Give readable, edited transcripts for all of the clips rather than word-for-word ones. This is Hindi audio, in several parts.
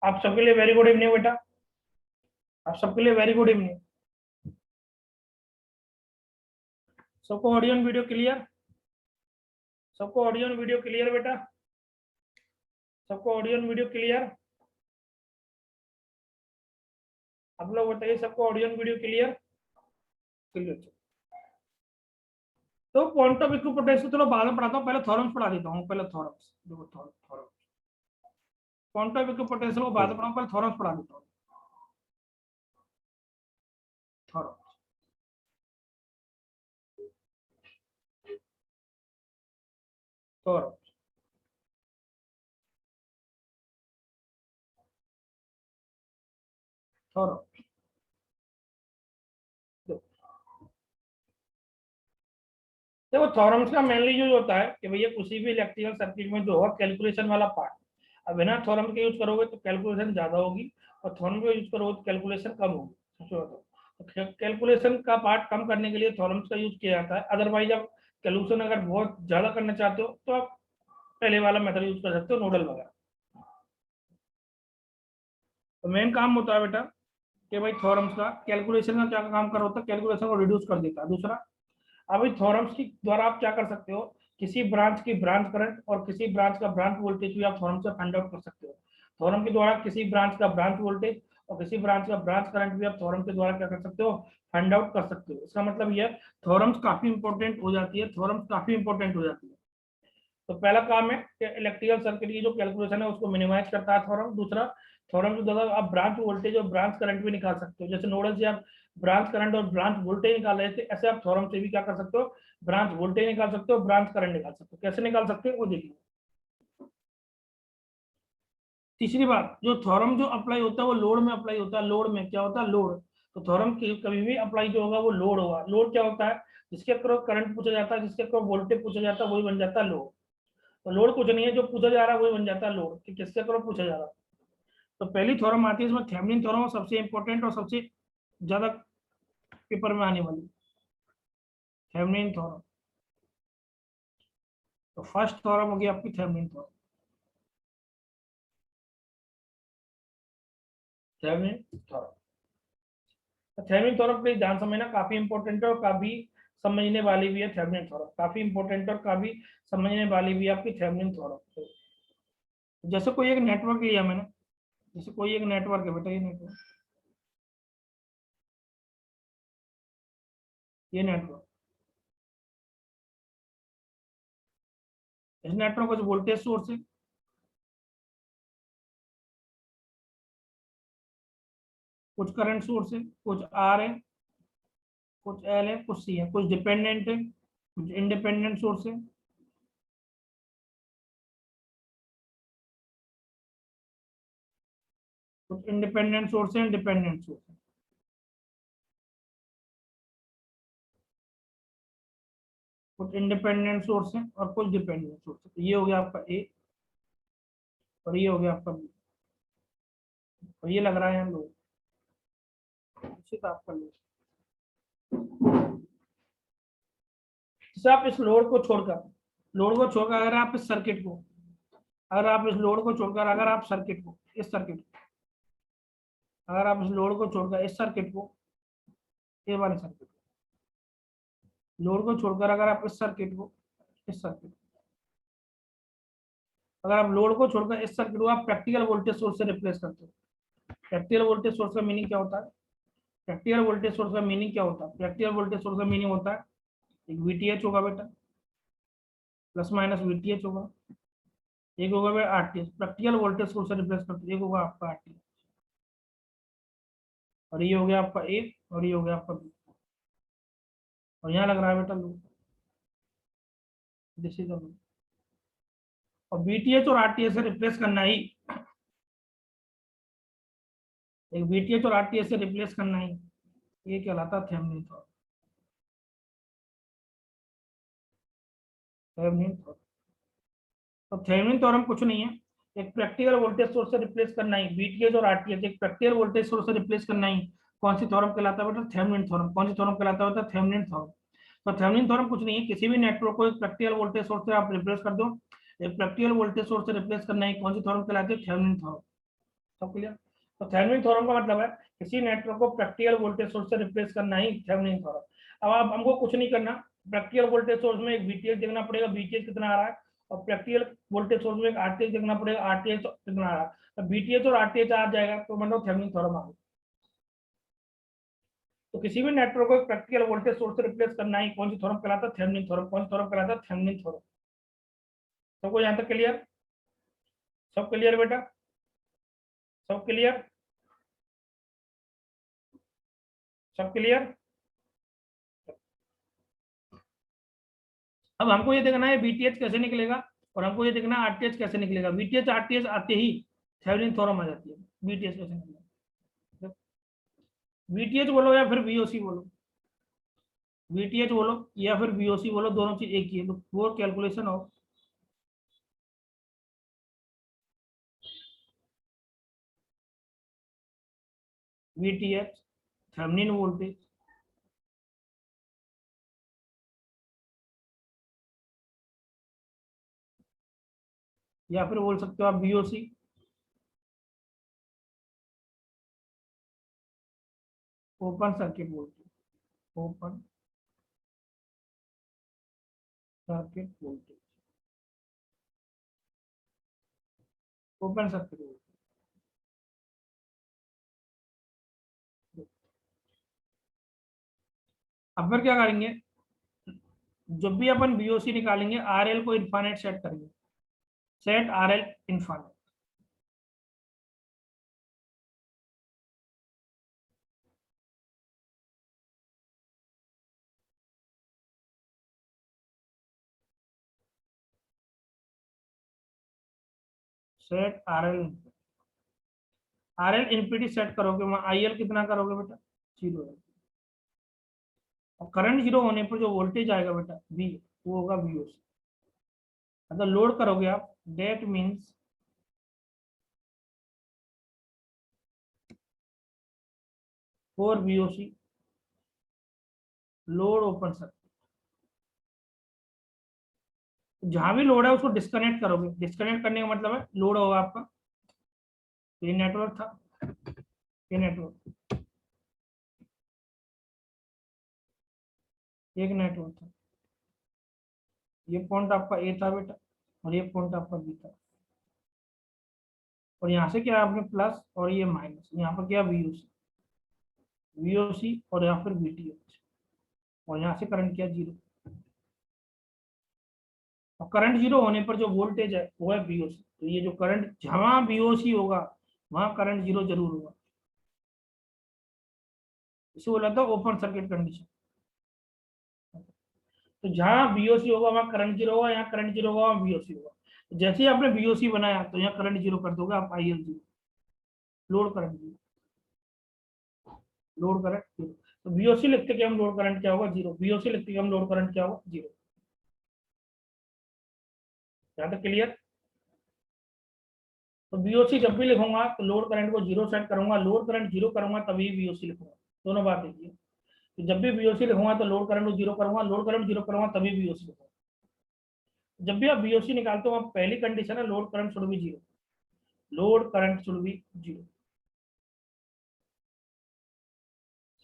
आप सबके लिए वेरी गुड इवनिंग बेटा, आप सबके लिए वेरी गुड इवनिंग। सबको ऑडियो और वीडियो क्लियर? सबको ऑडियो और वीडियो क्लियर बेटा? सबको ऑडियो और वीडियो क्लियर? आप लोग बताइए, सबको ऑडियो और वीडियो क्लियर? क्लियर। तो पॉइंट ऑफ इक्विपोटेंशियल चलो बाद में पढ़ाता हूँ, पहले थ्योरम्स पढ़ा देता हूँ। पहले थ्योरम्स देखो, थ्योरम पॉइंट ऑफ इक्विपोटेंशियल को बाद में पढ़ाऊँ, पहले थ्योरम्स पढ़ा देता हूँ। थ्योरम थ्योरम थ्योरम देखो, थ्योरम्स का मेनली यूज होता है कि भैया किसी भी इलेक्ट्रिकल सर्किट में जो होगा कैलकुलेशन वाला पार्ट, अब बिना थ्योरम के यूज करोगे तो कैलकुलेशन ज्यादा होगी, और थ्योरम का यूज करोगे तो कैलकुलेशन कम होगी। तो कैलकुलेशन का पार्ट कम करने के लिए थ्योरम्स का यूज किया जाता है। अदरवाइज आप कैलकुलेशन अगर बहुत ज्यादा करना चाहते हो तो आप पहले वाला मेथड यूज कर सकते हो, नोडल वगैरह। तो मेन काम होता है बेटा कि भाई थ्योरम्स का कैलकुलेशन का क्या काम कर होता है, कैलकुलेशन को रिड्यूस कर देता है। दूसरा, अभी थ्योरम्स की द्वारा आप क्या कर सकते हो, किसी ब्रांच की ब्रांच करंट और किसी ब्रांच का ब्रांच वोल्टेज भी आप थ्योरम से फाइंड आउट कर सकते हो। थ्योरम के द्वारा किसी ब्रांच का ब्रांच वोल्टेज और किसी ब्रांच का ब्रांच करंट भी आप थ्योरम के द्वारा क्या कर सकते हो, फाइंड आउट कर सकते हो। इसका मतलब यह थ्योरम्स काफी इंपॉर्टेंट हो जाती है, थ्योरम्स काफी इंपॉर्टेंट हो जाती है। तो पहला काम है कि इलेक्ट्रिकल सर्किट की जो कैलकुलेशन है उसको मिनिमाइज करता है थ्योरम। दूसरा, थ्योरम के द्वारा आप ब्रांच वोल्टेज और ब्रांच करंट भी निकाल सकते हो। जैसे नोडल से आप ब्रांच करंट और ब्रांच वोल्टेज निकाल रहे थे, ऐसे आप थ्योरम से भी क्या कर सकते हो, ब्रांच वोल्टेज निकाल सकते हो, ब्रांच करंट निकाल सकते हो। कैसे निकाल सकते हो वो देखिए। तीसरी बात, जो थ्योरम जो अप्लाई होता है वो लोड में अप्लाई होता है। लोड में क्या होता है, लोड। तो थ्योरम कभी भी अप्लाई जो होगा वो लोड होगा। लोड क्या होता है, जिसके क्रॉस करंट पूछा जाता है, जिसके क्रॉस वोल्टेज पूछा जाता है, वही बन जाता है लोड। तो लोड कुछ नहीं है, जो पूछा जा रहा है वही बन जाता है लोड, कि किसके क्रॉस पूछा जा रहा है। तो पहली थ्योरम आती है इसमें, थेवेनिन थ्योरम सबसे इंपॉर्टेंट और सबसे ज्यादा पेपर में आने वाली थेवेनिन थ्योरम। तो फर्स्ट थ्योरम होगी आपकी Thevenin theorem. Thevenin theorem, Thevenin theorem please ध्यान समझना, काफी इंपॉर्टेंट है और काफी समझने वाली भी है। थेवेनिन थ्योरम काफी इंपॉर्टेंट और काफी समझने वाली भी है आपकी थेवेनिन थ्योरम। जैसे कोई एक नेटवर्क लिया मैंने, जैसे कोई एक नेटवर्क है बेटा, ये नेटवर्क, ये नेटवर्क, इस नेटवर्क का वोल्टेज सोर्स है, कुछ करंट सोर्स है, कुछ आर है, कुछ एल है, कुछ सी है, कुछ डिपेंडेंट है, कुछ इंडिपेंडेंट सोर्स है, कुछ इंडिपेंडेंट सोर्स है, इंडिपेंडेंट सोर्स है, कुछ इंडिपेंडेंट सोर्स है और कुछ डिपेंडेंट सोर्स है। तो ये हो गया आपका ए और ये हो गया आपका बी। और ये लग रहा है हम लोग निश्चित आपका लोड। जैसे आप इस लोड को छोड़कर अगर आप इस सर्किट को, अगर आप इस लोड को छोड़कर अगर आप सर्किट को, इस सर्किट को, अगर आप इस लोड को छोड़कर इस सर्किट को, ये वाले सर्किट, लोड को छोड़कर अगर आप इस सर्किट को, इस सर्किट, अगर आप लोड को छोड़कर इस सर्किट को आप प्रैक्टिकल वोल्टेज सोर्स से रिप्लेस करते हो। प्रैक्टिकल वोल्टेज सोर्स का मीनिंग क्या होता है, प्रैक्टिकल वोल्टेज सोर्स का मीनिंग क्या होता है, प्रैक्टिकल वोल्टेज सोर्स का मीनिंग होता है एक वीटीएच होगा बेटा, प्लस माइनस वीटीएच होगा, एक होगा बेटा आरटीएच। प्रैक्टिकल वोल्टेज सोर्स से रिप्लेस करते, एक होगा आपका आरटीएच, और ये हो गया आपका ए और ये हो गया आपका बी। और यहाँ लग रहा है बेटा लो, दिस इज लो। और बीटीएच और आरटीएच से रिप्लेस करना ही, एक बीटीएच और आरटीएच से रिप्लेस करना ही, ये कहलाता है थेवेनिन थ्योरम। थेवेनिन थ्योरम, तो थेवेनिन थ्योरम कुछ नहीं है, एक प्रैक्टिकल वोल्टेज सोर्स से रिप्लेस करना ही, बीटीएच और आरटीएच एक प्रैक्टिकल वोल्टेज सोर्स से रिप्लेस करना ही कौन सी थ्योरम कहलाता है बेटा, थेवेनिन थ्योरम। कौन सी थ्योरम कहलाता है बेटा, थेवेनिन थ्योरम। तो थेवेनिन थ्योरम कुछ नहीं है, किसी भी नेटवर्क को एक प्रैक्टिकल वोल्टेज सोर्स से आप रिप्लेस कर दो, एक प्रैक्टिकल वोल्टेज सोर्स से रिप्लेस करना ही कौन सी थ्योरम कहलाती है, थेवेनिन थ्योरम। सब क्लियर। तो थेवेनिन थ्योरम का मतलब है किसी नेटवर्क को प्रैक्टिकल वोल्टेज सोर्स से रिप्लेस करना ही थेवेनिन थ्योरम। अब आप हमको कुछ नहीं करना, प्रैक्टिकल वोल्टेज सोर्स में एक वीटीएच देखना पड़ेगा, वीटीएच कितना आ रहा है, और प्रैक्टिकल वोल्टेज सोर्स में एक आरटीएच देखना पड़ेगा, आरटीएच कितना आ रहा है। तो वीटीएच और आरटीएच आ जाएगा तो मतलब थेवेनिन थ्योरम आ गया। तो किसी भी नेटवर्क को प्रैक्टिकल वोल्टेज सोर्स से रिप्लेस करना ही कौन सी थ्योरम कहलाता है, थेवेनिन थ्योरम। कौन सी थ्योरम कहलाता है, थेवेनिन थ्योरम। सबको यहाँ तक क्लियर? सब क्लियर बेटा? सब क्लियर? सब क्लियर? अब हमको ये देखना है बीटीएच कैसे निकलेगा, और हमको ये देखना है आरटीएच कैसे निकलेगा। बीटीएच आरटीएच आते ही थेवेनिन थ्योरम आ जाती है। बीटीएच कैसे निकलेगा, बीटीएच बोलो या फिर बीओसी बोलो, बीटीएच बोलो या फिर बीओसी बोलो, दोनों चीज एक ही है। तो वो calculation of BTH Thevenin voltage या फिर बोल सकते हो आप BOC, open circuit voltage, open circuit voltage, open circuit voltage. अब फिर क्या करेंगे, जब भी अपन बीओसी निकालेंगे आरएल को इनफाइनाइट सेट करेंगे, set RL infinite. Set RL, RL infinity set करोगे, वहां आईएल कितना करोगे बेटा, जीरो है। और करंट जीरो होने पर जो वोल्टेज आएगा बेटा वी, वो होगा वीओसी। अगर लोड करोगे आप, that means four VOC load open circuit. जहां भी लोड है उसको डिस्कनेक्ट करोगे, डिस्कनेक्ट करने का मतलब है लोड होगा आपका, ये नेटवर्क था, ये नेटवर्क, एक नेटवर्क था, ये पॉइंट आपका ए था बेटा, और ये पॉइंट आपका बी था, और यहाँ से क्या आपने प्लस और ये माइनस, यहाँ पर क्या वीओसी, वीओसी और यहाँ पर वीटीएच, और यहाँ से करंट क्या जीरो। और करंट जीरो होने पर जो वोल्टेज है वो है वीओसी। तो ये जो करंट जहां वीओसी होगा वहां करंट जीरो जरूर होगा, इसे बोला था ओपन सर्किट कंडीशन। तो जहां बीओसी होगा वहां करंट जीरो होगा, यहाँ करंट जीरो होगा वहां बीओसी होगा। तो जैसे ही आपने बीओसी बनाया तो यहाँ करंट जीरो कर दोगे आप, IL zero, load current zero, load current zero. तो बीओसी लिखते कि हम लोड करंट क्या होगा, जीरो। बीओसी लिखते कि हम लोड करंट क्या होगा, जीरो। यहाँ तक क्लियर? तो बीओसी जब भी लिखूंगा तो लोड करंट को जीरो सेट करूंगा, लोड करंट जीरो करूंगा तभी बीओसी लिखूंगा। दोनों बात देखिए, तो जब भी बीओसी लिखूंगा तो लोड करंट को जीरो करूंगा, लोड करंट जीरो करूंगा तभी बीओसी लिखूंगा। जब भी आप बीओसी निकालते हो पहली कंडीशन है load current should be zero, load current should be zero.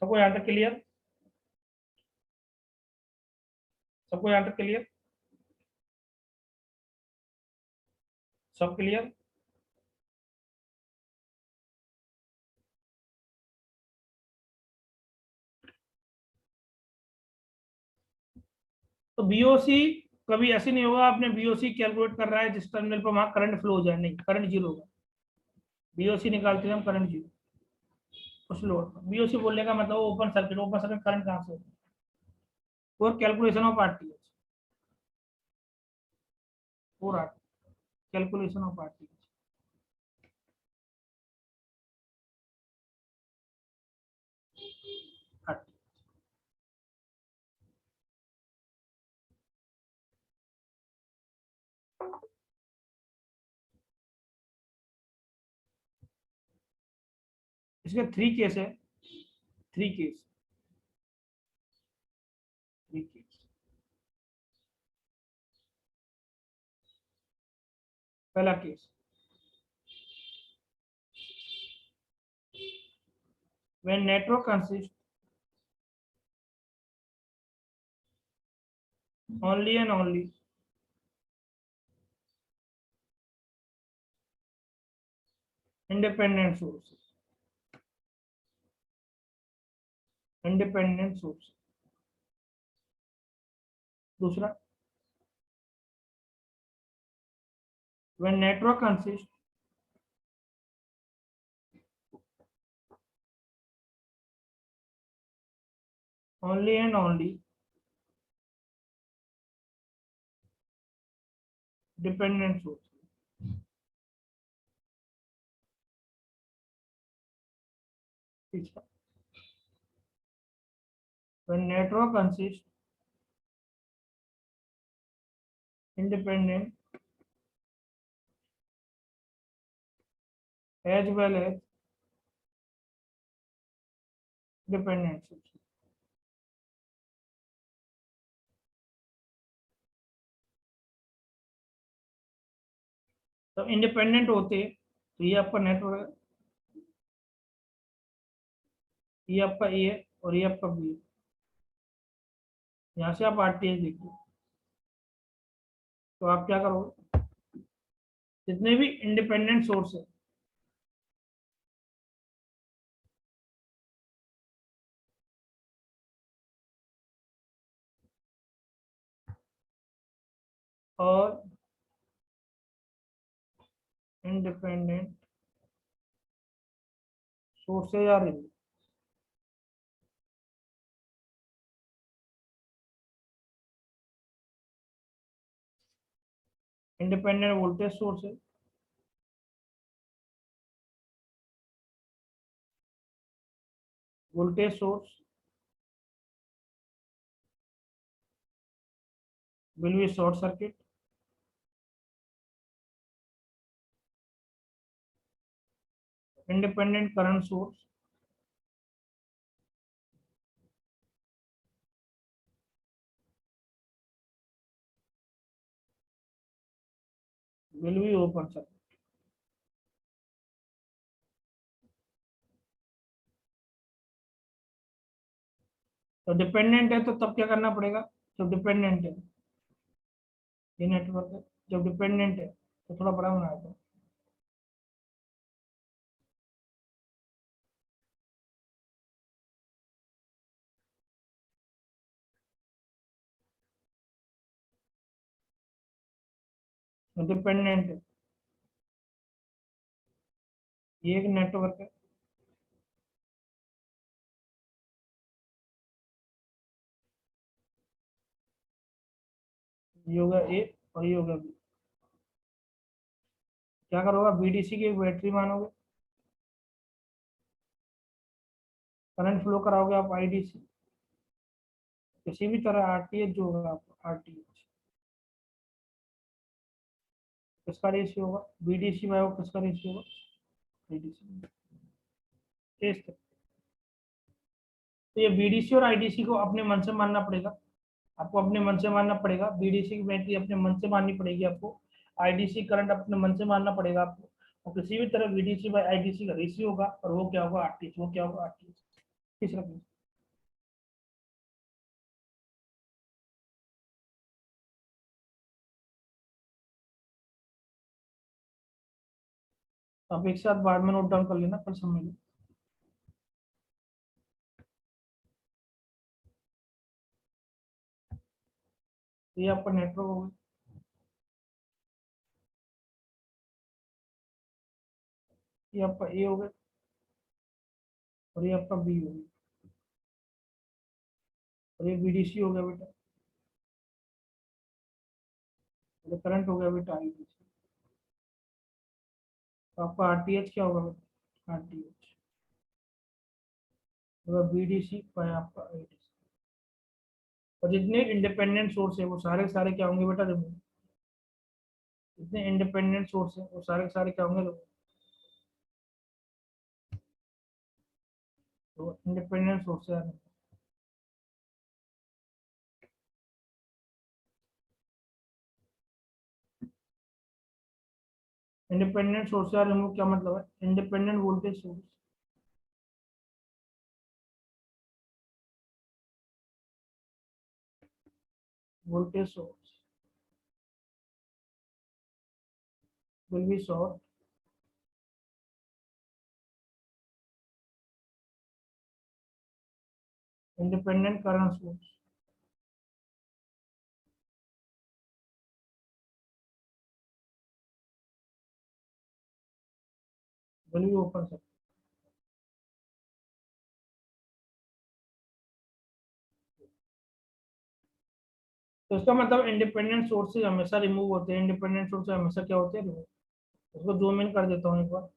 सबको यहाँ तक क्लियर? सबको यहाँ तक क्लियर? सब क्लियर? तो बीओसी कभी ऐसे नहीं होगा आपने बीओसी कैलकुलेट कर रहा है जिस टर्मिनल पर वहां करंट फ्लो हो जाए, नहीं, करंट जीरो होगा। बीओसी निकालते हैं हम करंट जीरो उस लोड पर। बीओसी बोलने का मतलब open circuit, open circuit current कहां से होगा, और कैलकुलेशन ऑफ आरटीएच, और कैलकुलेशन ऑफ आरटीएच। इसके थ्री केस है, थ्री केस, थ्री केस। पहला case, when network consists only and only independent sources, independent sources. दूसरा, when network consists only and only dependent sources. तीसरा, when network consists independent as well as dependent sources. तो इंडिपेंडेंट होते तो ये आपका नेटवर्क है, ये आपका ए है और ये आपका बी है। यहाँ से आप आरटीएस देखिए, तो आप क्या करोगे, जितने भी इंडिपेंडेंट सोर्स है और independent sources are remove. Independent voltage source है, voltage source will be short circuit, independent current source will be open circuit। तो डिपेंडेंट है तो तब क्या करना पड़ेगा, जब डिपेंडेंट है ये नेटवर्क है, जब डिपेंडेंट है तो थोड़ा बड़ा बनाया था, डिपेंडेंट है ये एक नेटवर्क है, ये होगा ए और ये होगा बी। क्या करोगे, बीडीसी की एक बैटरी मानोगे, करंट फ्लो कराओगे आप आईडीसी, किसी भी तरह आरटीएच जो होगा आपको आरटीएच किसका रेशियो होगा, बीडीसी बाय किसका रेशियो होगा, बीडीसी। तो ये बीडीसी और आईडीसी को अपने मन से मानना पड़ेगा, आपको अपने मन से मानना पड़ेगा, बीडीसी की बैटरी अपने मन से माननी पड़ेगी आपको, आईडीसी करंट अपने मन से मानना पड़ेगा आपको, और किसी भी तरह बीडीसी बाय आईडीसी का रेशियो होगा और वो क्या होगा आरटीएच, वो क्या होगा आरटीएच। तीसरा क्वेश्चन, आप एक साथ बाद में नोट डाउन कर लेना, कल समझ लो। तो ये आपका नेटवर्क होगा, ये आपका ए होगा और ये आपका बी होगा और ये बीडीसी हो गया बेटा, ये करंट हो गया बेटा आईडीसी। तो आपका आरटीएच क्या होगा बेटा, आरटीएच होगा बीडीसी बाय आपका आईडीसी। और जितने इंडिपेंडेंट सोर्स है वो सारे सारे क्या होंगे बेटा, रिमूव। जितने इंडिपेंडेंट सोर्स है वो सारे सारे क्या होंगे, तो इंडिपेंडेंट सोर्स है। इंडिपेंडेंट सोर्स या रिमूव क्या मतलब है, independent voltage source voltage source will be short independent current source will be open circuit. तो इसका मतलब इंडिपेंडेंट सोर्सेज हमेशा रिमूव होते हैं, इंडिपेंडेंट सोर्सेज हमेशा क्या होते हैं, रिमूव। इसको जूम इन कर देता हूँ एक बार।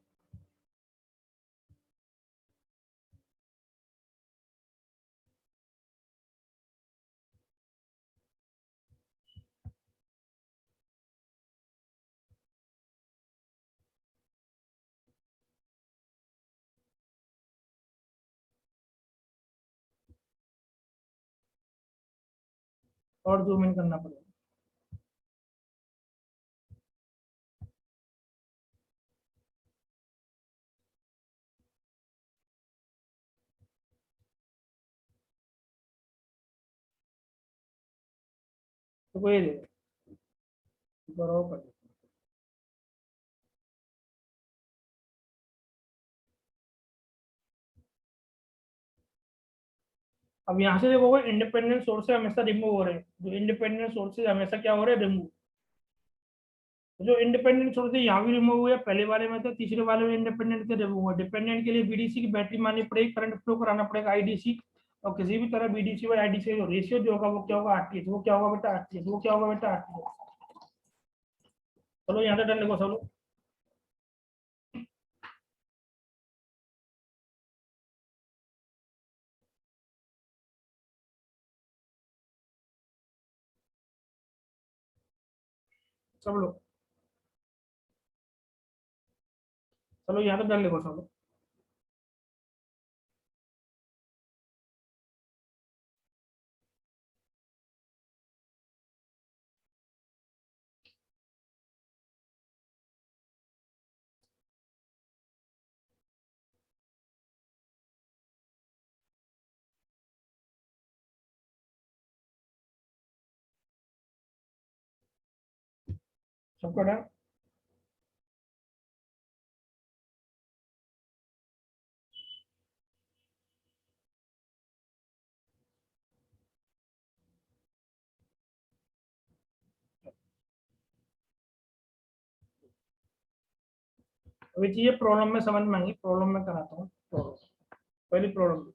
और जूम इन करना पड़ेगा। तो वो ये देखो, बराबर कर देते हैं। अब यहाँ से देखोगे इंडिपेंडेंट सोर्सेज हमेशा रिमूव हो रहे हैं, जो इंडिपेंडेंट सोर्सेज हमेशा क्या हो रहे हैं, रिमूव। जो इंडिपेंडेंट सोर्स है यहाँ भी रिमूव हुए, पहले वाले में थे, तीसरे वाले में इंडिपेंडेंट के रिमूव हुआ। डिपेंडेंट के लिए बीडीसी की बैटरी माननी पड़ेगी, करंट फ्लो कराना पड़ेगा आईडीसी, और किसी भी तरह बीडीसी और आईडीसी का जो रेशियो जो होगा वो क्या होगा, आरटीएच। वो क्या होगा बेटा, आरटीएच। वो क्या होगा बेटा, आरटीएच। चलो यहाँ से डन लिखो सब लोग। सब लोग चलो यहाँ से डन लिखो सब लोग। सबका डन। अभी चीजें प्रॉब्लम में समझ में आएंगी, प्रॉब्लम में कराता हूँ प्रॉब्लम। पहली problem,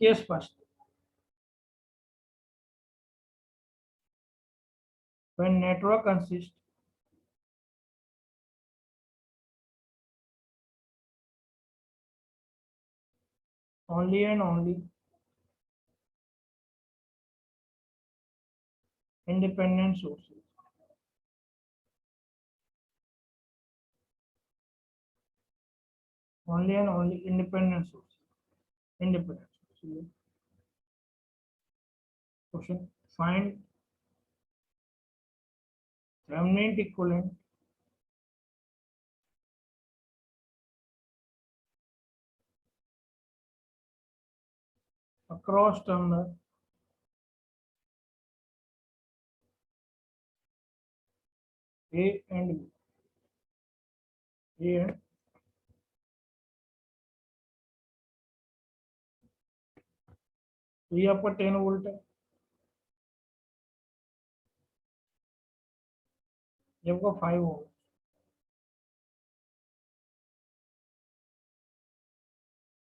case first. when network consists only and only independent sources, only and only independent sources, independent sources. Question: find Thevenin equivalent across terminal A and B. A and तो ये आपका 10 वोल्ट है, ये आपका 5 होगा,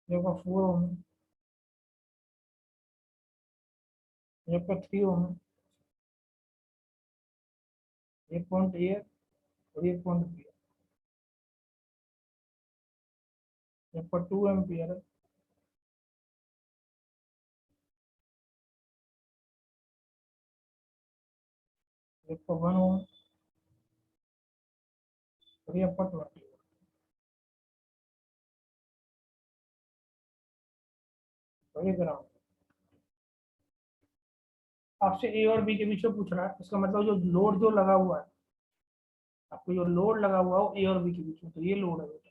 ये आपका 4 होगा, ये आपका 3 होगा, ये पॉइंट ए है और ये पॉइंट बी है, ये आपका 2 एम्पियर है, ये आपका 1 होगा और ये आपका 20। वही ग्राउंड। आपसे ए और बी के बीच में पूछ रहा है, इसका मतलब जो लोड जो लगा हुआ है, आपको जो लोड लगा हुआ हो ए और बी के बीच में, तो ये लोड है बेटा।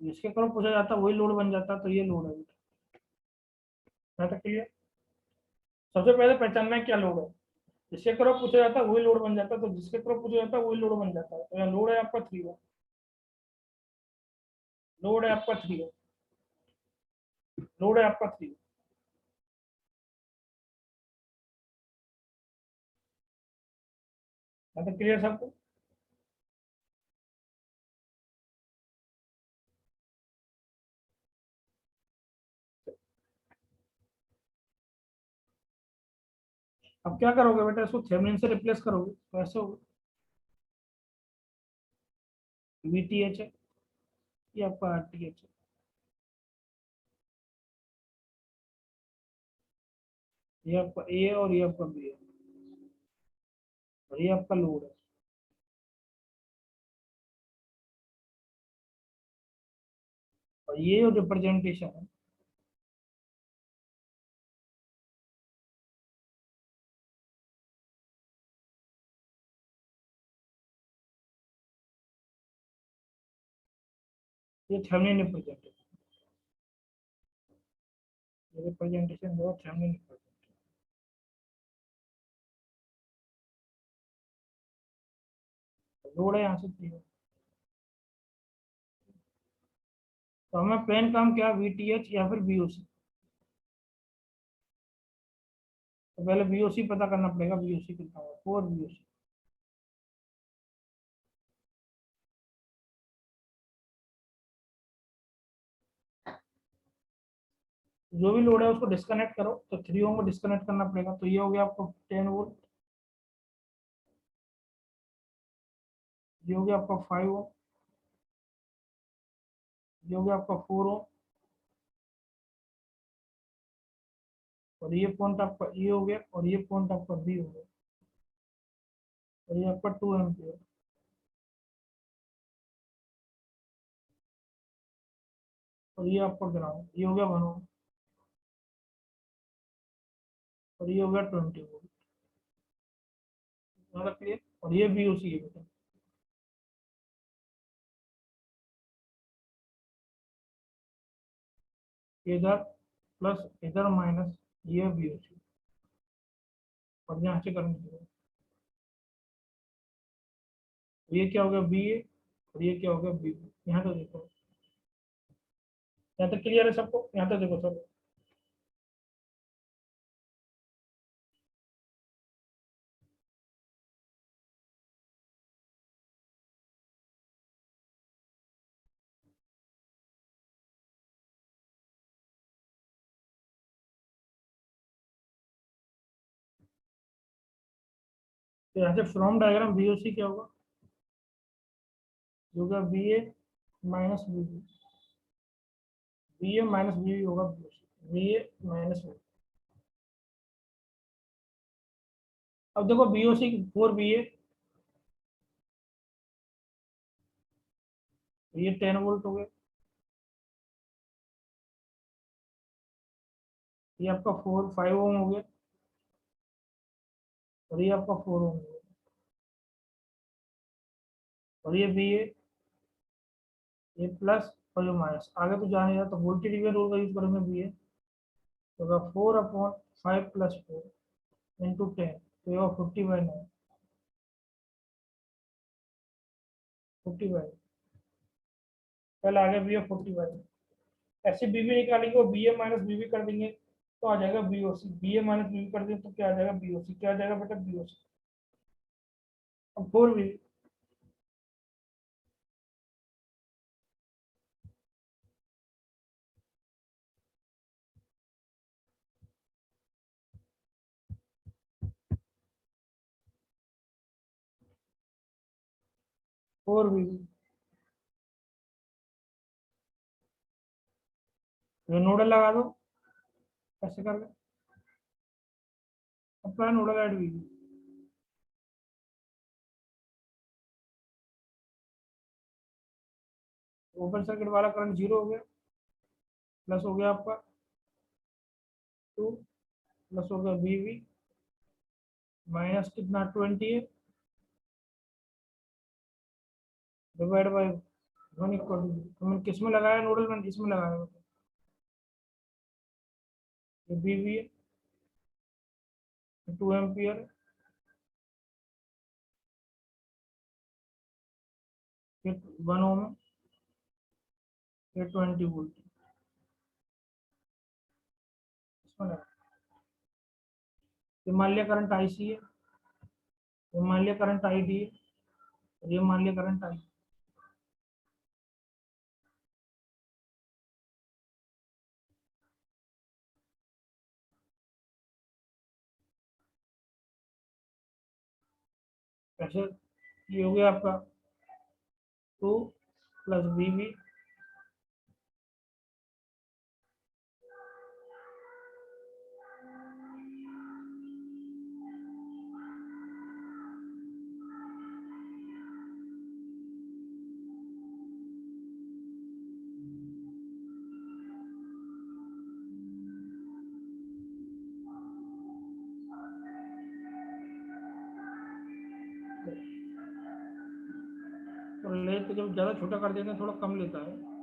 जिसके क्रॉस पूछा जाता है वही लोड बन जाता है, तो ये लोड है बेटा। यहाँ तक क्लियर। सबसे पहले पहचानना है क्या लोड है। जिसके क्रॉस पूछा जाता है वही लोड बन जाता है, तो जिसके क्रॉस पूछा जाता है वही लोड बन जाता है। तो यहाँ लोड है आपका 3 Ω। लोड है आपका 3 Ω। लोड है आपका 3 Ω। यहाँ तक क्लियर सबको। अब क्या करोगे बेटा, इसको थेवेनिन से रिप्लेस करोगे तो ऐसे होगा। VTH है, ये आपका RTH है, ये आपका ए है और ये आपका बी है, और ये आपका लोड है। और ये जो रिप्रेजेंटेशन है, ये थेवेनिन रिप्रेजेंटेशन। ये रिप्रेजेंटेशन जो थेवेनिन रिप्रेजेंटेशन। लोड है यहाँ से 3 Ω। तो हमें प्लेन काम क्या, VTH या फिर VOC। तो पहले VOC पता करना पड़ेगा, VOC कितना है, 4 VOC। जो भी लोड है उसको डिस्कनेक्ट करो, तो 3 Ω को डिस्कनेक्ट करना पड़ेगा, तो ये हो गया आपको 10 वोल्ट। ये हो गया आपका 5 Ω। ये हो गया आपका 4 Ω। और ये पॉइंट आपका ए हो गया, और ये पॉइंट आपका बी हो गया, और ये आपका 2 एम्पियर। और ये आपका ग्राउंड, ये हो गया 1 Ω। और ये हो गया 20 वोल्ट। मतलब क्लियर। और ये VOC है बेटा। इधर प्लस इधर माइनस, ये VOC। और यहाँ से करंट है। ये क्या हो गया BA, और ये क्या हो गया BB। यहाँ तो देखो, यहाँ तक क्लियर है सबको, यहाँ तक देखो सब। तो यहाँ से फ्रॉम डायग्राम VOC क्या होगा, जो होगा BA minus BB। BA minus BB होगा VOC, BA माइनस BB। अब देखो VOC 4 BA, ये 10 वोल्ट हो गए। ये आपका 5 Ω हो गया, और ये आपका 4 Ω हो गया। और ये BA, ये प्लस और ये माइनस, आगे तो जाने तो वोल्टेज डिवीजन रूल का यूज करेंगे BA। तो 4/5 प्लस 4 × 10, तो ये 50/9। 50/9 पहले आगे BA 40/9। ऐसे BB निकालेंगे, वो BA माइनस BB कर देंगे, तो आ जाएगा BOC। BA माइनस BB कर देंगे तो क्या आ जाएगा BOC, क्या आ जाएगा बेटा BOC। अब 4 BB। 4 BB। नोडल लगा दो, ऐसे कर लो। Apply nodal at BB। Open circuit वाला करंट 0 हो गया। प्लस हो गया आपका 2, प्लस हो गया बीवी माइनस कितना 20 है, डिवाइड बाय 1 इक्वल टू, तो मैंने किस में लगाया नोडल, मैंने इसमें लगाया, ये बीवी है 2 एम्पियर, फिर 1 ओम है, फिर 20 वोल्ट इसमें लगा। ये मान लिया करंट आईसी है, ये मान लिया करंट आईडी है, और ये मान लिया करंट आई। ऐसे ये हो गया आपका 2 प्लस बीवी और ले, तो जब ज़्यादा छोटा कर देते हैं थोड़ा कम लेता है।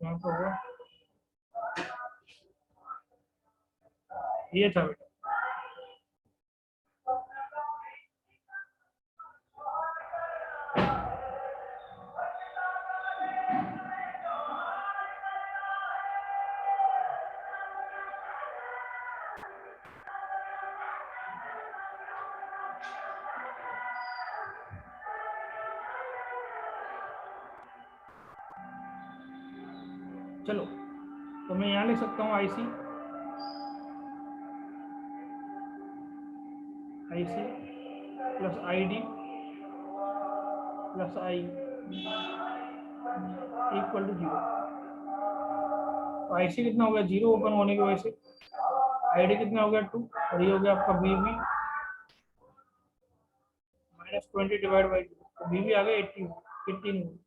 यहाँ पर होगा ये था बेटा। चलो, तो मैं यहाँ लिख सकता हूँ IC, IC plus ID plus I equal to 0। तो आईसी कितना हो गया 0 ओपन होने की वजह से, आईडी कितना हो गया 2, और ये हो गया आपका बीवी माइनस 20 डिवाइड बाई 2, तो बीवी आ गया 18।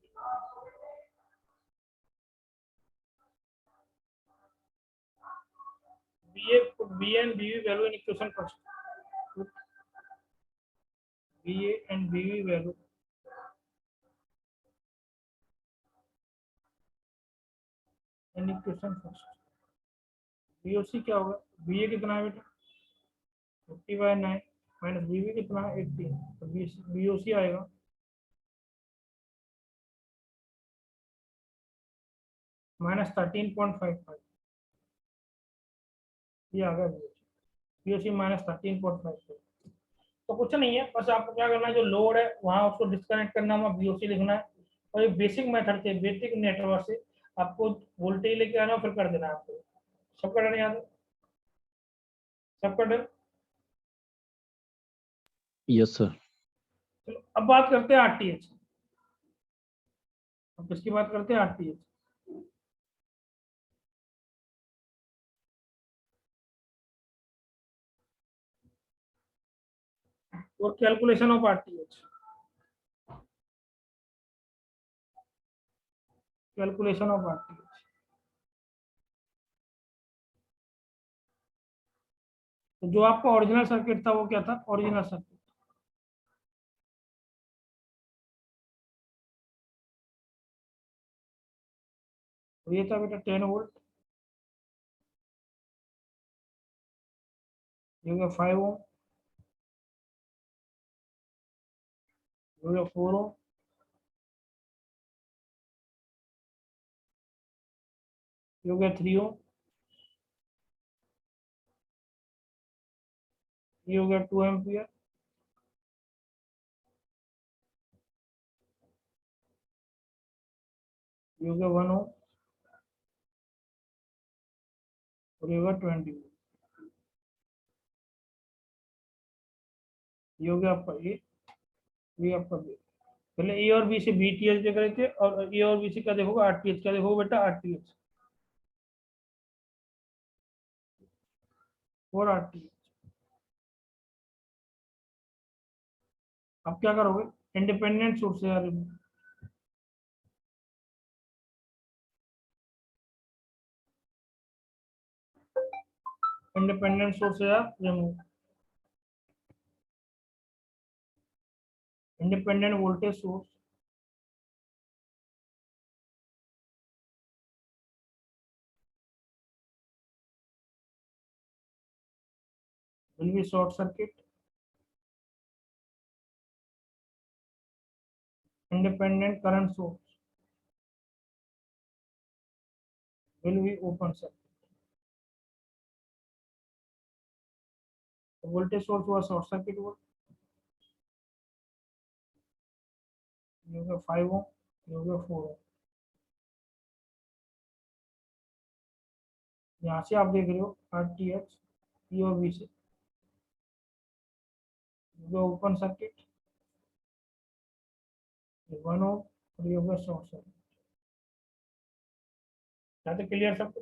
B and B V value in equation first, B and B V value in equation first. BOC क्या होगा, बी ए कितना है बेटा 50/9 माइनस बीवी कितना है 18, तो बीओसी आएगा माइनस 13.55, ये आ गया बीओसी माइनस 13.55। तो कुछ नहीं है, बस आपको क्या करना है, जो लोड है वहां उसको डिस्कनेक्ट करना, वहाँ बीओसी लिखना है, और ये बेसिक मेथड से, बेसिक नेटवर्क से आपको वोल्टेज लेके आना, फिर कर देना है आपको। सबका डर याद है, सबका डर। Yes sir. चलो अब बात करते हैं आरटीएच। अब किसकी बात करते हैं, आरटीएच। और calculation of RTH, calculation of RTH. तो जो आपका ओरिजिनल सर्किट था वो क्या था, ओरिजिनल सर्किट तो ये था बेटा 10 वोल्ट, ये हो गया 5 ओम, ये हो गया 4 ओम, ये हो गया 3 ओम, ये हो गया 2 एम्पियर, ये हो गया 1 ओम, और ये होगा 20 वोल्ट। ये हो गया आपका ए, ये आपका बी। पहले ए और बी से बी टी एच देख रहे थे, और ए और बी से क्या देखोगे, आर टी एच। क्या देखोगे बेटा, आर टी एच और आर टी एच। अब क्या करोगे, इंडिपेंडेंट सोर्स है यार, इंडिपेंडेंट सोर्स है यार, remove. Independent voltage source will be short circuit, independent current source will be open circuit। तो वोल्टेज सोर्स हुआ शॉर्ट सर्किट हुआ, ये हो गया 5 ओम, ये हो गया 4 ओम। यहाँ से आप देख रहे हो आर टी एच, ई और बी से ओपन सर्किट, ये 1 ओम, और ये हो गया शॉर्ट सर्किट। यहाँ तक क्लियर सबको,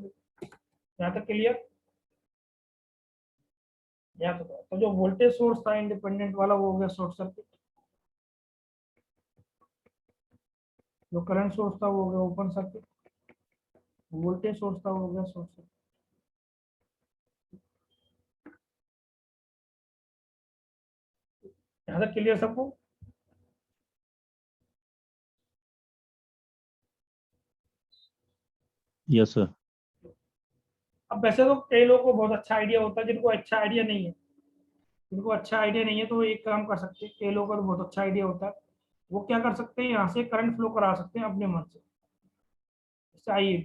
यहाँ तक क्लियर। यहाँ तक तो जो वोल्टेज सोर्स था इंडिपेंडेंट वाला वो हो गया शॉर्ट सर्किट, जो करंट सोर्स था वो हो गया ओपन सर्किट, वोल्टेज सोर्स था वो हो गया शॉर्ट सर्किट। यहाँ तक क्लियर सबको। Yes sir. अब वैसे तो कई लोगों को बहुत अच्छा आइडिया होता है, जिनको अच्छा आइडिया नहीं है, जिनको अच्छा आइडिया नहीं है तो वो एक काम कर सकते हैं, कई लोगों का तो बहुत अच्छा आइडिया होता है, वो क्या कर सकते हैं, यहाँ से करंट फ्लो करा सकते हैं अपने मन से। जैसे आइए,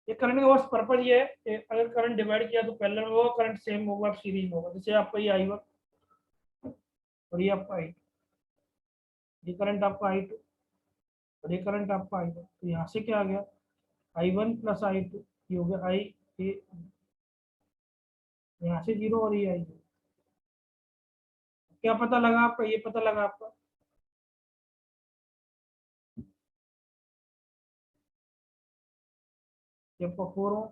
ये करंट का बस पर्पज ये है कि अगर करंट डिवाइड किया तो पैरेलल में होगा, करंट सेम होगा, सीरीज में होगा। जैसे आपका ये आई वन और ये आपका आई टू, ये करंट आपका आई टू और ये करंट आपका आई वन। तो यहाँ से क्या आ गया, I one plus I two, ये हो गया आई ए, यहाँ से जीरो और ये आई जीरो। क्या पता लगा आपका, ये पता लगा आपका, ये आपका 4 ओम,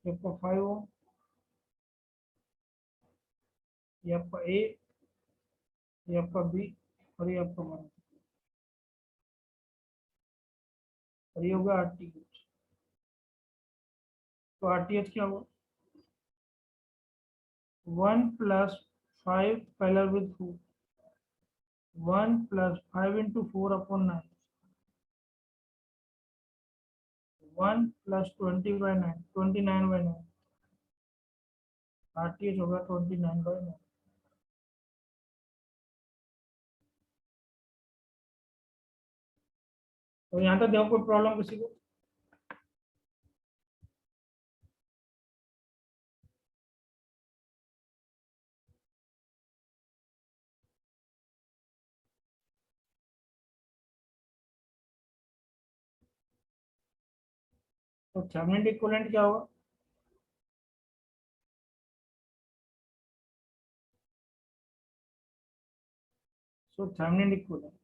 ये आपका 5 ओम, ये आपका ए, ये आपका बी, और ये आपका वन, और ये होगा आर टी एच। तो आर टी एच क्या हुआ, 1 + 5 parallel with 4, 1 + 5 × 4/9, 1 + 20/9, 29/9, are T H होगा 29/9। तो यहाँ तक देखो, कोई प्रॉब्लम किसी को। तो थेवेनिन इक्विवेलेंट क्या होगा, सो थेवेनिन इक्विवेलेंट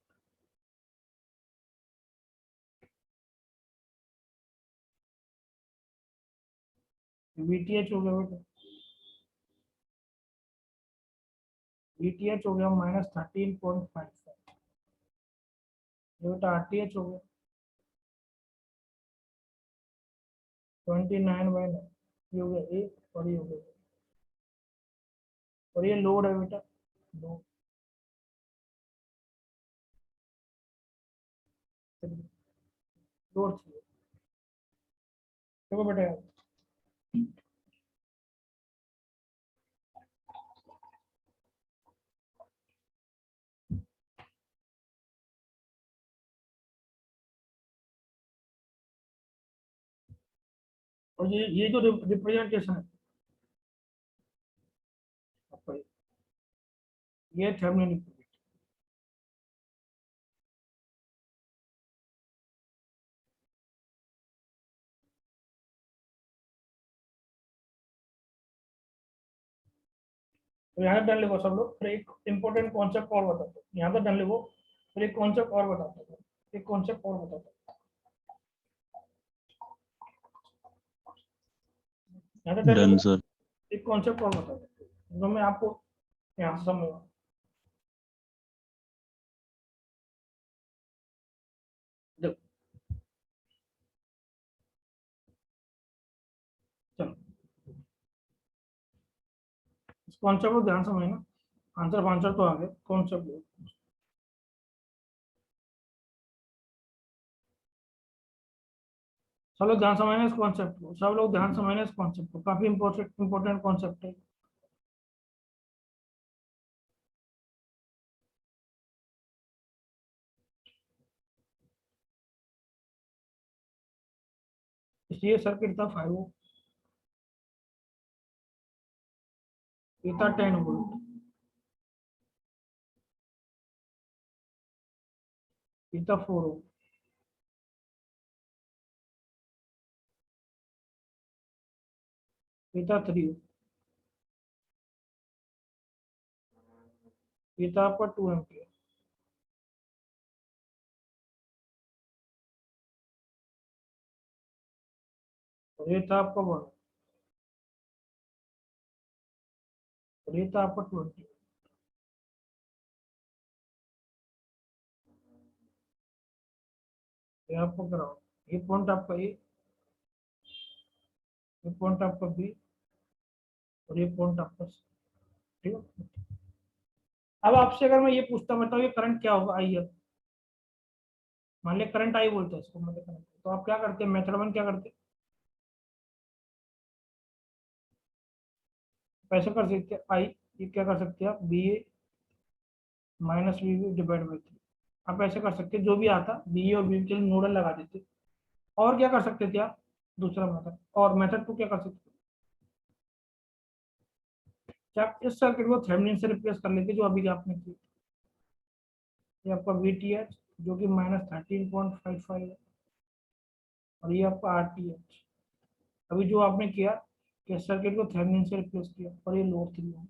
वीटीएच हो गया बेटा, वीटीएच हो गया -13.55, ये बेटा आरटीएच हो गया 29/9, ये हो गया ए, और ये हो गया, और ये लोड है बेटा, लोड, लोड थी। देखो बेटा, और ये जो रिप्रेजेंटेशन है आपका, ये थेवेनिन तो यहाँ डन लिखो सब लोग। फिर एक इंपॉर्टेंट कॉन्सेप्ट और बताते हैं, यहाँ तो डन लिखो, फिर एक कॉन्सेप्ट और बताते हैं, एक कॉन्सेप्ट और बताते हैं। यहाँ तो डन डन लिखो, सर। एक कॉन्सेप्ट और बताते हैं जो मैं आपको यहाँ से समझूंगा। देखो चलो, इस कॉन्सेप्ट को ध्यान समझना। आंसर तो आ गए, कॉन्सेप्ट सब लोग ध्यान समझना इस कॉन्सेप्ट को, सब लोग ध्यान समझना इस कॉन्सेप्ट को, काफी इंपॉर्टेंट कॉन्सेप्ट है। इसलिए सर्किट था 5 ओम, ये था 10 वोल्ट, ये था 4 ओम, ये था 3 ओम, ये था आपका 2 एम्पियर, और ये था आपका 1, और ये था आपका 20। ये आपको कराओ, ये पॉइंट आपका ए, ये पॉइंट आपका बी, और ये पॉइंट आपका सी। ठीक है। अब आपसे अगर मैं ये पूछता, बताओ ये करंट क्या होगा, आई है, मान लिया करंट आई बोलते हैं इसको, मतलब करंट, तो आप क्या करते हैं, मेथड वन क्या करते हैं, पैसे कर सकते हैं आई, ये क्या कर सकते हैं आप, B A minus B B divide by 3। आप ऐसे कर सकते हैं, जो भी आता बी ए और बी के लिए नोडल लगा देते। और क्या कर सकते थे आप, दूसरा मेथड, और मेथड टू क्या कर सकते, क्या आप इस सर्किट को थेवेनिन से रिप्लेस कर लेते जो अभी आपने की। ये आपका वी टी एच जो कि -13.55 है, और ये आपका आर टी एच अभी जो आपने किया कि सर्किट को थेवेनिन से रिप्लेस किया, और ये लोड 3 है,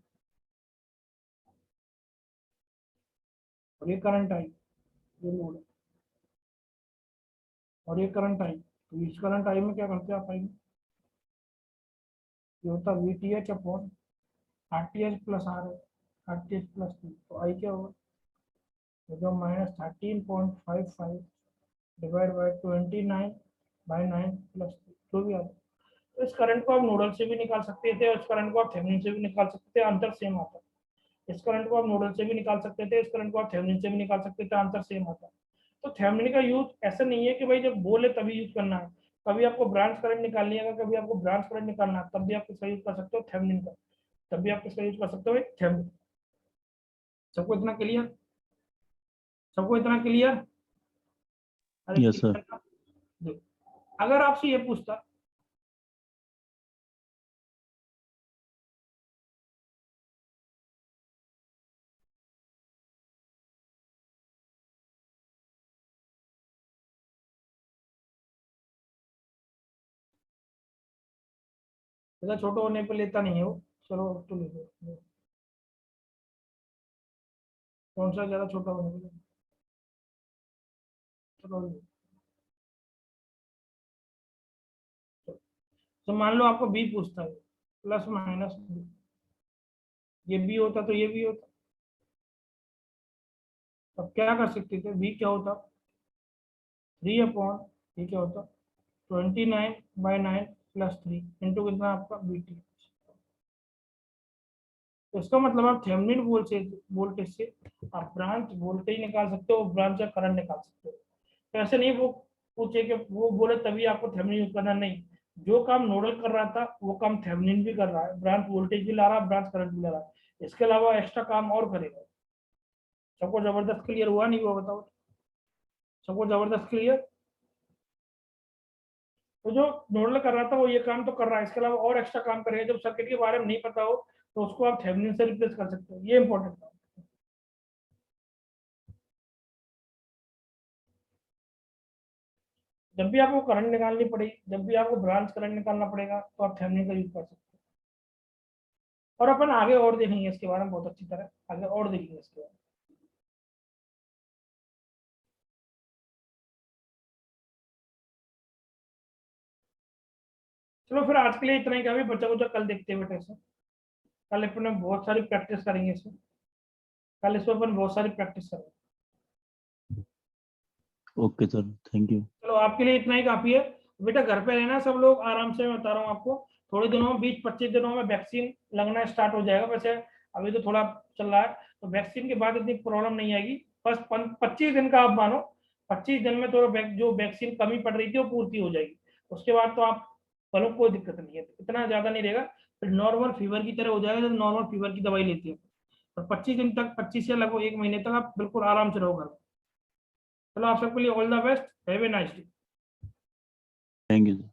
और ये करंट आई, ये लोड है, और ये करंट आई, तो इस करंट आई में क्या करते हैं आप, आई में ये होता V T H upon R T H plus R है, R T H plus T, तो आई क्या होगा, तो जो -13.55 डिवाइड बाई 29/9 प्लस जो भी आता है। तो इस करंट को आप नोडल से भी निकाल सकते थे, और इस करंट को आप थेवेनिन से भी निकाल सकते थे, अंतर सेम आता है। इस करंट को आप नोडल से भी निकाल सकते थे, इस करंट को आप थेवेनिन से भी निकाल सकते थे, अंतर सेम आता है। तो थेवेनिन का यूज ऐसा नहीं है कि भाई जब बोले तभी यूज करना है, कभी आपको ब्रांच करंट निकालनी है, कभी आपको ब्रांच करंट निकालना है, तब भी आप किसका यूज कर सकते हो, थेवेनिन का, तब भी आप किसका यूज कर सकते हो, थेवेनिन। सबको इतना क्लियर, सबको इतना क्लियर। अरे यस सर। क्लियर ना, देखो अगर आपसे ये पूछता, ऐसा छोटा होने पे लेता नहीं है वो, चलो अब तो ले लो, कौन सा ज्यादा छोटा होने पे लेता? चलो ले लो। तो मान लो आपको बी पूछता है, प्लस माइनस बी, ये बी होता तो ये भी होता, तब क्या कर सकते थे, बी क्या होता, 3 अपॉन, ये क्या होता, 29/9 प्लस 3 इंटू कितना आपका बी टी। तो इसका मतलब आप थेवेनिन वोल्टेज से आप ब्रांच वोल्टेज निकाल सकते हो, ब्रांच का करंट निकाल सकते हो। तो ऐसे नहीं वो पूछे कि वो बोले तभी आपको थेवेनिन यूज करना, नहीं, जो काम नोडल कर रहा था वो काम थेवेनिन भी कर रहा है, ब्रांच वोल्टेज भी ला रहा है, ब्रांच करंट भी ला रहा है, इसके अलावा एक्स्ट्रा काम और करेगा। सबको जबरदस्त क्लियर हुआ नहीं हुआ बताओ, सबको जबरदस्त क्लियर। तो जो नोडल कर रहा था वो ये काम तो कर रहा है, इसके अलावा और एक्स्ट्रा काम करेगा, जब सर्किट के बारे में नहीं पता हो तो उसको आप थेवेनिन से रिप्लेस कर सकते हो, ये इंपॉर्टेंट है। जब भी आपको करंट निकालनी पड़ेगी, जब भी आपको ब्रांच करंट निकालना पड़ेगा, तो आप थेवेनिन का यूज कर सकते और अपन आगे और देखेंगे इसके बारे में बहुत अच्छी तरह, आगे और देखेंगे इसके बारे में। चलो फिर आज के लिए इतना ही, क्या भी बच्चा कुछ कल देखते हैं बेटे से। कल अपन बहुत सारी प्रैक्टिस करेंगे इसमें, कल इसमें अपन बहुत सारी प्रैक्टिस करेंगे। Okay sir, thank you. चलो आपके लिए इतना ही काफी है बेटा, घर पे रहना सब लोग आराम से। मैं बता रहा हूँ आपको, थोड़े दिनों में 20-25 दिनों में वैक्सीन लगना स्टार्ट हो जाएगा। वैसे अभी तो थोड़ा चल रहा है, तो वैक्सीन के बाद इतनी प्रॉब्लम नहीं आएगी। बस 25 दिन का आप मानो, 25 दिन में तो जो वैक्सीन कमी पड़ रही थी वो पूर्ति हो जाएगी। उसके बाद तो आप बोलो कोई दिक्कत नहीं है, इतना ज्यादा नहीं रहेगा, फिर नॉर्मल फीवर की तरह हो जाएगा, जब नॉर्मल फीवर की दवाई लेती है। और 25 दिन तक, 25 या लगभग 1 महीने तक आप बिल्कुल आराम से रहो घर में। चलो आप सबके लिए all the best, have a nice day. Thank you sir.